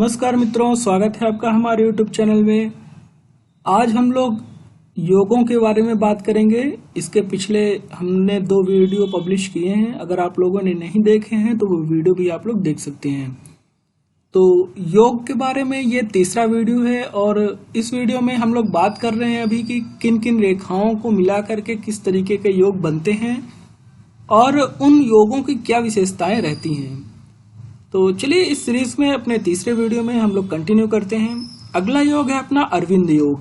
नमस्कार मित्रों, स्वागत है आपका हमारे YouTube चैनल में। आज हम लोग योगों के बारे में बात करेंगे। इसके पिछले हमने 2 वीडियो पब्लिश किए हैं। अगर आप लोगों ने नहीं देखे हैं तो वो वीडियो भी आप लोग देख सकते हैं। तो योग के बारे में ये तीसरा वीडियो है और इस वीडियो में हम लोग बात कर रहे हैं अभी कि किन किन रेखाओं को मिला करके किस तरीके के योग बनते हैं और उन योगों की क्या विशेषताएं रहती हैं। तो चलिए इस सीरीज में अपने तीसरे वीडियो में हम लोग कंटिन्यू करते हैं। अगला योग है अपना अरविंद योग।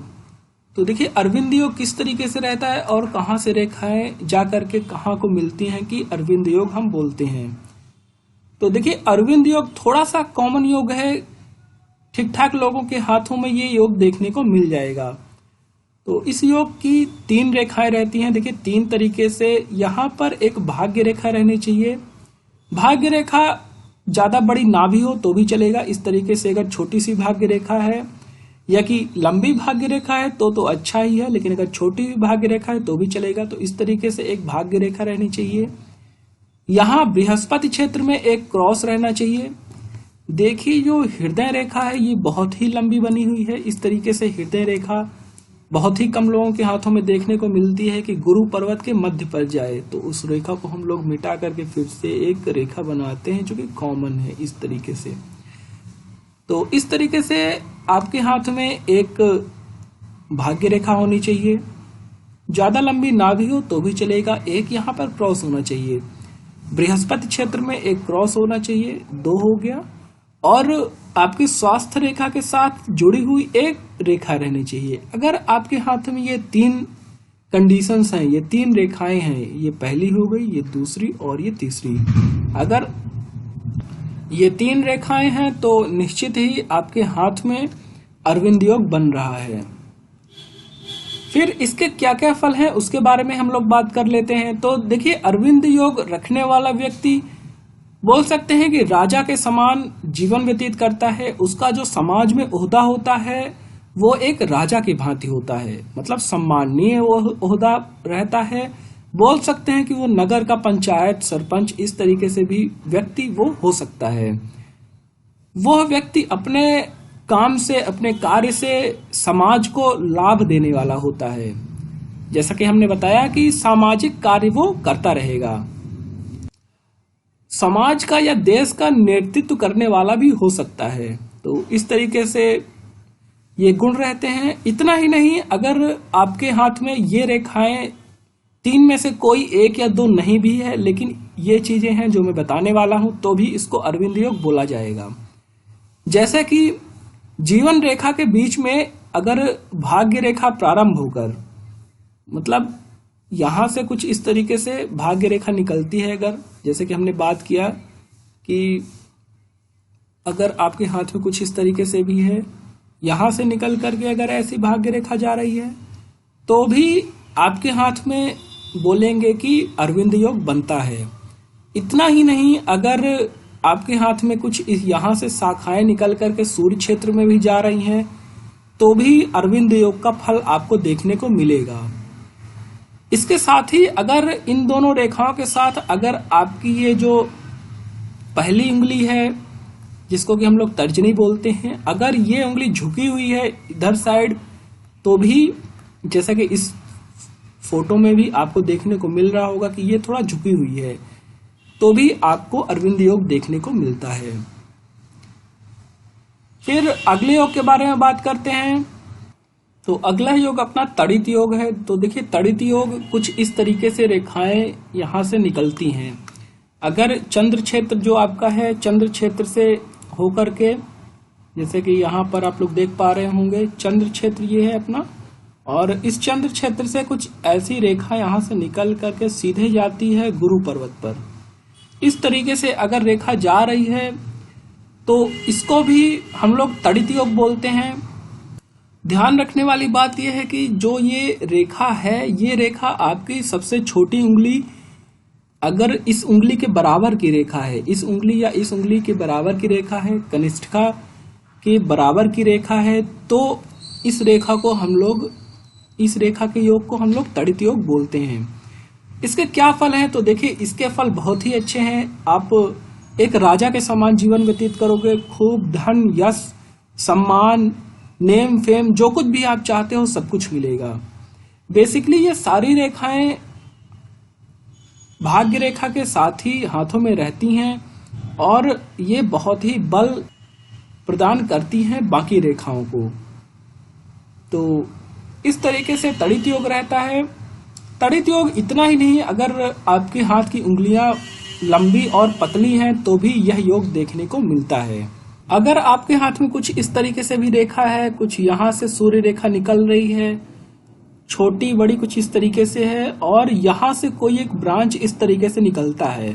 तो देखिए अरविंद योग किस तरीके से रहता है और कहाँ से रेखाएं जा करके कहाँ को मिलती हैं कि अरविंद योग हम बोलते हैं। तो देखिए अरविंद योग थोड़ा सा कॉमन योग है, ठीक ठाक लोगों के हाथों में ये योग देखने को मिल जाएगा। तो इस योग की 3 रेखाएं रहती हैं। देखिए 3 तरीके से। यहाँ पर एक भाग्य रेखा रहनी चाहिए। भाग्य रेखा ज्यादा बड़ी ना भी हो तो भी चलेगा। इस तरीके से अगर छोटी सी भाग्य रेखा है या कि लंबी भाग्य रेखा है तो अच्छा ही है, लेकिन अगर छोटी भाग्य रेखा है तो भी चलेगा। तो इस तरीके से एक भाग्य रेखा रहनी चाहिए। यहाँ बृहस्पति क्षेत्र में एक क्रॉस रहना चाहिए। देखिए जो हृदय रेखा है ये बहुत ही लंबी बनी हुई है। इस तरीके से हृदय रेखा बहुत ही कम लोगों के हाथों में देखने को मिलती है कि गुरु पर्वत के मध्य पर जाए। तो उस रेखा को हम लोग मिटा करके फिर से एक रेखा बनाते हैं जो कि कॉमन है इस तरीके से। तो इस तरीके से आपके हाथ में एक भाग्य रेखा होनी चाहिए। ज्यादा लंबी ना भी हो तो भी चलेगा। एक यहाँ पर क्रॉस होना चाहिए। बृहस्पति क्षेत्र में एक क्रॉस होना चाहिए। 2 हो गया। और आपकी स्वास्थ्य रेखा के साथ जुड़ी हुई एक रेखा रहनी चाहिए। अगर आपके हाथ में ये 3 कंडीशंस हैं, ये 3 रेखाएं हैं, ये पहली हो गई, ये दूसरी और ये तीसरी। अगर ये 3 रेखाएं हैं तो निश्चित ही आपके हाथ में अरविंद योग बन रहा है। फिर इसके क्या क्या फल हैं उसके बारे में हम लोग बात कर लेते हैं। तो देखिए अरविंद योग रखने वाला व्यक्ति बोल सकते हैं कि राजा के समान जीवन व्यतीत करता है। उसका जो समाज में ओहदा होता है वो एक राजा की भांति होता है, मतलब सम्माननीय ओहदा रहता है। बोल सकते हैं कि वो नगर का पंचायत सरपंच इस तरीके से भी व्यक्ति वो हो सकता है। वह व्यक्ति अपने काम से, अपने कार्य से समाज को लाभ देने वाला होता है। जैसा कि हमने बताया कि सामाजिक कार्य वो करता रहेगा। समाज का या देश का नेतृत्व करने वाला भी हो सकता है। तो इस तरीके से ये गुण रहते हैं। इतना ही नहीं, अगर आपके हाथ में ये रेखाएं 3 में से कोई 1 या 2 नहीं भी है, लेकिन ये चीजें हैं जो मैं बताने वाला हूं, तो भी इसको अरविंद योग बोला जाएगा। जैसे कि जीवन रेखा के बीच में अगर भाग्य रेखा प्रारंभ होकर, मतलब यहां से कुछ इस तरीके से भाग्य रेखा निकलती है। अगर जैसे कि हमने बात किया कि अगर आपके हाथ में कुछ इस तरीके से भी है, यहां से निकल करके अगर ऐसी भाग्य रेखा जा रही है तो भी आपके हाथ में बोलेंगे कि अरविंद योग बनता है। इतना ही नहीं, अगर आपके हाथ में कुछ यहां से शाखाएं निकल करके सूर्य क्षेत्र में भी जा रही हैं तो भी अरविंद योग का फल आपको देखने को मिलेगा। इसके साथ ही अगर इन दोनों रेखाओं के साथ अगर आपकी ये जो पहली उंगली है जिसको कि हम लोग तर्जनी बोलते हैं, अगर ये उंगली झुकी हुई है इधर साइड तो भी, जैसा कि इस फोटो में भी आपको देखने को मिल रहा होगा कि ये थोड़ा झुकी हुई है, तो भी आपको अरविंद योग देखने को मिलता है। फिर अगले योग के बारे में बात करते हैं। तो अगला योग अपना तड़ित योग है। तो देखिए तड़ित योग कुछ इस तरीके से रेखाएं यहां से निकलती हैं। अगर चंद्र क्षेत्र जो आपका है, चंद्र क्षेत्र से होकर के, जैसे कि यहाँ पर आप लोग देख पा रहे होंगे, चंद्र क्षेत्र ये है अपना, और इस चंद्र क्षेत्र से कुछ ऐसी रेखा यहाँ से निकल करके सीधे जाती है गुरु पर्वत पर। इस तरीके से अगर रेखा जा रही है तो इसको भी हम लोग तड़ित योग बोलते हैं। ध्यान रखने वाली बात यह है कि जो ये रेखा है, ये रेखा आपकी सबसे छोटी उंगली, अगर इस उंगली के बराबर की रेखा है, इस उंगली या इस उंगली के बराबर की रेखा है, कनिष्ठिका के बराबर की रेखा है, तो इस रेखा को हम लोग, इस रेखा के योग को हम लोग तड़ित योग बोलते हैं। इसके क्या फल हैं? तो देखिए इसके फल बहुत ही अच्छे हैं। आप एक राजा के समान जीवन व्यतीत करोगे। खूब धन, यश, सम्मान, नेम, फेम, जो कुछ भी आप चाहते हो सब कुछ मिलेगा। बेसिकली ये सारी रेखाएं भाग्य रेखा के साथ ही हाथों में रहती हैं और ये बहुत ही बल प्रदान करती हैं बाकी रेखाओं को। तो इस तरीके से तड़ित योग रहता है। तड़ित योग इतना ही नहीं, अगर आपके हाथ की उंगलियां लंबी और पतली हैं तो भी यह योग देखने को मिलता है। अगर आपके हाथ में कुछ इस तरीके से भी रेखा है, कुछ यहाँ से सूर्य रेखा निकल रही है, छोटी बड़ी कुछ इस तरीके से है, और यहाँ से कोई एक ब्रांच इस तरीके से निकलता है,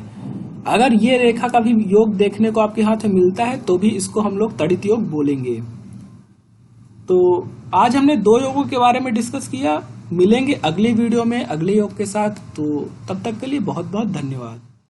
अगर ये रेखा का भी योग देखने को आपके हाथ में मिलता है तो भी इसको हम लोग तड़ित योग बोलेंगे। तो आज हमने 2 योगों के बारे में डिस्कस किया। मिलेंगे अगली वीडियो में अगले योग के साथ। तो तब तक के लिए बहुत बहुत धन्यवाद।